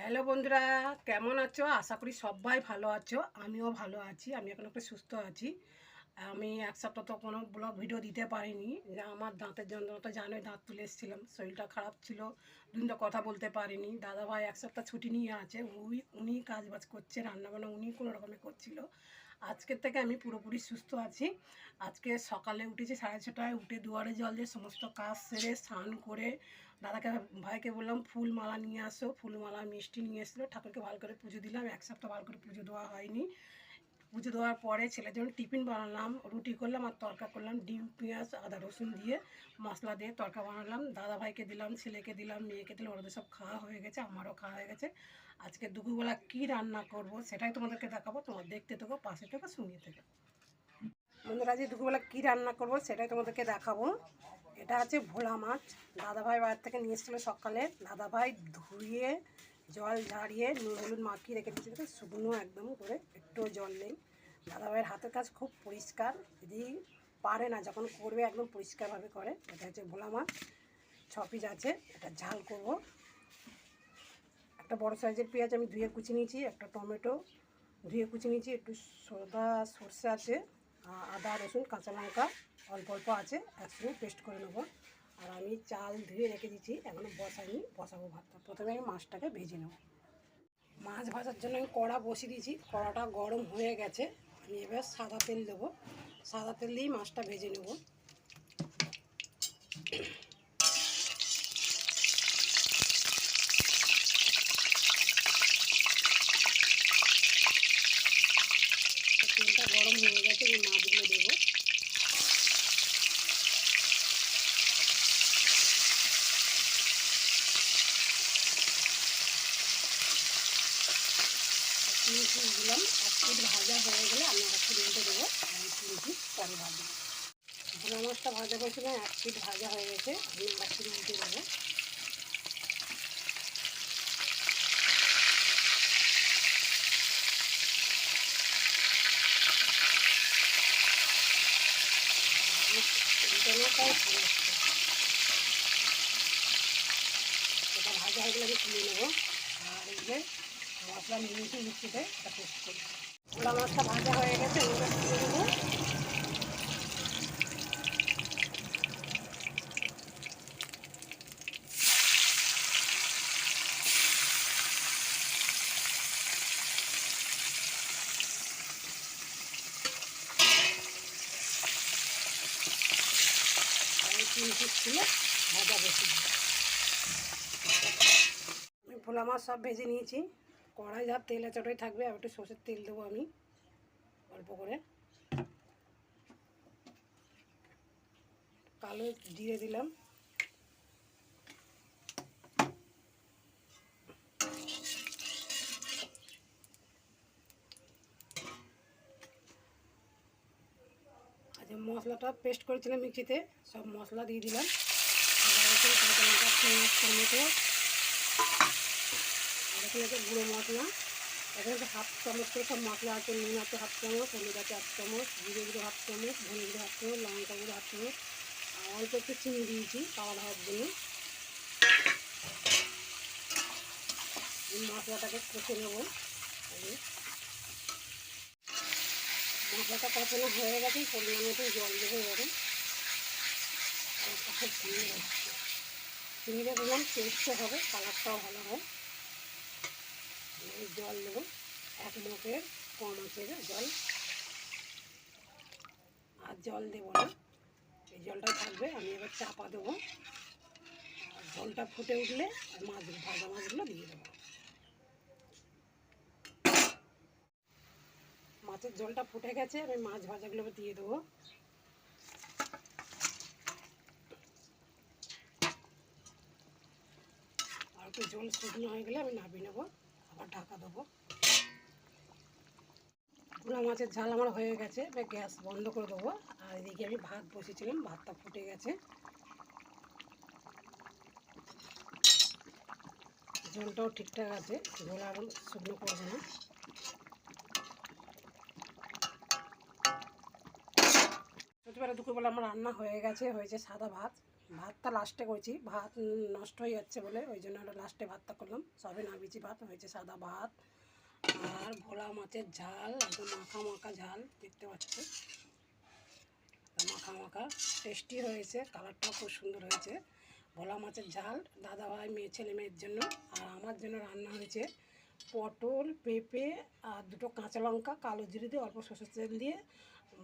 Hello বন্ধুরা, কেমন আছো? আশা করি সবাই ভালো আছো। আমিও ভালো আছি। আমি এখন একটু সুস্থ আছি। আমি এক সপ্তাহ তো কোনো ব্লগ ভিডিও দিতে পারিনি। আমার দাঁতের যন্ত্রণা তো জানোই, দাঁত তুলে এসেছিলাম, শরীরটা খারাপ ছিল, দুদিন তো কথা বলতে পারিনি। দাদাভাই এক সপ্তাহ ছুটি নিয়ে আছে, উনি কাজ বাজ করছে, রান্নাবান্না উনি কোনো রকমে করছিল। আজকের থেকে আমি পুরোপুরি সুস্থ আছি। আজকে সকালে উঠেছি 6:30টায়, উঠে দুয়ারে জল দিয়ে সমস্ত কাজ সেরে স্নান করে ভাইকে বললাম ফুল মালা নিয়ে আসো, ফুলমালা মিষ্টি নিয়ে এসেছিলো, ঠাকুরকে ভালো করে পুজো দিলাম। এক সপ্তাহ ভালো করে পুজো দেওয়া হয়নি। পুজো দেওয়ার পরে ছেলের জন্য টিফিন বানালাম, রুটি করলাম আর তড়কা করলাম, ডিম পেঁয়াজ আদা রসুন দিয়ে মশলা দিয়ে তড়কা বানালাম। দাদাভাইকে দিলাম, ছেলেকে দিলাম, মেয়েকে দিলাম, ওদের সব খাওয়া হয়ে গেছে, আমারও খাওয়া হয়ে গেছে। আজকে দুপুরবেলা কী রান্না করব সেটাই তোমাদেরকে দেখাবো, তোমার দেখতে থেকো, পাশে থেকো, শুনিয়ে থেকো। বন্ধুরা, আজ দুপুরবেলা কী রান্না করব সেটাই তোমাদেরকে দেখাবো। এটা আছে ভোলা মাছ, দাদাভাই বাইরে থেকে নিয়ে এসেছিলো সকালে। দাদাভাই ধুয়ে জল ঝাড়িয়ে নুন হলুদ মাখিয়ে রেখে দিয়েছিল, শুকনো একদম করে, একটু জল নেই। দাদাভাইয়ের হাতের কাজ খুব পরিষ্কার, যদি পারে না যখন করবে একদম পরিষ্কারভাবে করে। এটা হচ্ছে ভোলা মাছ, 6 পিস আছে, এটা ঝাল করব। একটা বড় সাইজের পেঁয়াজ আমি ধুয়ে কুচি নিয়েছি, একটা টমেটো ধুয়ে কুচি নিয়েছি, একটু সর্ষে আছে, আদা রসুন কাঁচা লঙ্কা অল্প অল্প আছে, একসঙ্গে পেস্ট করে নেবো। আর আমি চাল ধুয়ে রেখে দিচ্ছি, এখনও বসাইনি, বসাবো ভাতটা। প্রথমে আমি মাছটাকে ভেজে নেব। মাছ ভাজার জন্য আমি কড়া বসিয়ে দিয়েছি, কড়াটা গরম হয়ে গেছে। আমি এবার সাদা তেল দেবো, সাদা তেল দিয়েই মাছটা ভেজে নেব। তেলটা গরম হয়ে গেছে, এই মাছগুলো দেবো। দিলাম, 1 পিঠ ভাজা হয়ে গেলে আমি আর 1 পিঠ উল্টে দেবো, আমি 3 পিঠ পরে ভাজবো। ভোলা মাছটা ভাজা করছিল, 1 পিঠ ভাজা হয়ে গেছে, আমি আর 1 পিঠ উল্টে দেবো। এটা ভাজা হয়ে গেলে আমি তুলে নেবো। আর এই যে মশলা নিয়েছি মিক্সিতে, এটা পেস্ট করি। ভোলা মাছটা ভাজা হয়ে গেছে, এটা তুলে নেবো। 3 পিস ছিল ভাজা বেশি। আমি ভোলা মাছ সব ভেজে নিয়েছি, কড়াই যা তেলে চটাই থাকবে, আর একটু সর্ষের তেল দেবো আমি অল্প করে। কালো জিরে দিলাম, আচ্ছা মশলাটা পেস্ট করেছিলাম মিক্সিতে, সব মশলা দিয়ে দিলাম, টমেটো, এখানে গুঁড়ো মশলা, এখানে 1/2 চামচ করে সব মশলা আছে। নুন আছে 1/2 চামচ, হলুদ আছে 1 চামচ, জিরে গুঁড়ো 1/2 চামচ, ধনে গুঁড়ো 1 চামচ, লঙ্কা গুঁড়ো 1 চামচ, আর অল্প একটু চিনি দিয়েছি কালার হওয়ার জন্য। মশলাটাকে কষে নেব। মশলাটা কষানো হয়ে গেছে, পরিমাণ মতো জল দেবো এবারে। চিনিটা দিলাম, টেস্টে হবে, কালারটাও ভালো হয়। জল দেবো, 1 মগের কম আছে জল, আর জল দেবো না, এই জলটাই থাকবে। আমি এবার চাপা দেবো, আর জলটা ফুটে উঠলে ভাজা মাছগুলো দিয়ে দেবো। মাছের জলটা ফুটে গেছে, আমি মাছ ভাজাগুলো দিয়ে দেবো। আর একটু জল শুকনো হয়ে গেলে আমি নামিয়ে নেবো, আবার ঢাকা দেবো। ভোলা মাছের ঝাল আমার হয়ে গেছে, এবার গ্যাস বন্ধ করে দেবো। আর এদিকে আমি ভাত বসেছিলাম, ভাতটা ফুটে গেছে, জলটাও ঠিকঠাক আছে, ঝোল আর শুকনো করবো না। দুপুরবেলা আমার রান্না হয়ে গেছে, হয়েছে সাদা ভাত, ভাতটা লাস্টে করেছি, ভাত নষ্ট হয়ে যাচ্ছে বলে ওই জন্য আমরা লাস্টে ভাতটা করলাম। সবে নামিয়েছি ভাত, হয়েছে সাদা ভাত আর ভোলা মাছের ঝাল, একদম মাখা মাখা ঝাল দেখতে পাচ্ছ, মাখা মাখা টেস্টি হয়েছে, কালারটাও খুব সুন্দর হয়েছে। ভোলা মাছের ঝাল দাদাভাই ছেলে মেয়ের জন্য, আর আমার জন্য রান্না হয়েছে পটল, পেঁপে আর দুটো কাঁচা লঙ্কা কালো জিরে দিয়ে অল্প সরষের তেল দিয়ে,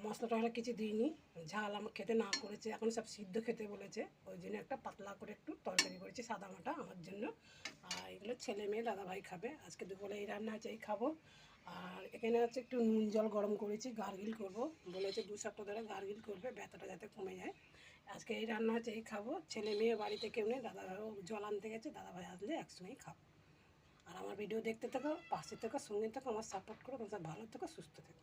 মশলা টশলা কিছু দিইনি, ঝাল আমার খেতে না করেছে, এখন সব সিদ্ধ খেতে বলেছে, ওই জন্য একটা পাতলা করে একটু তরকারি করেছি সাদা মাটা আমার জন্য। আর এগুলো ছেলে মেয়ে দাদাভাই খাবে, আজকে দুপুরে এই রান্না আছে, এই খাবো। আর এখানে হচ্ছে একটু নুন জল গরম করেছি, গার্গিল করব বলেছে, 2 সপ্তাহ ধরে গার্গিল করবে, ব্যথাটা যাতে কমে যায়। আজকে এই রান্না হচ্ছে, এই খাবো। ছেলে মেয়ে বাড়িতে কেউ নেই, দাদাভাইও জল আনতে গেছে, দাদাভাই আসলে একসঙ্গেই খাবো। আর আমার ভিডিও দেখতে থাকো, পাশে থেকো, সঙ্গে থেকো, আমার সাপোর্ট করো, তোমরা ভালো থেকো, সুস্থ থেকো।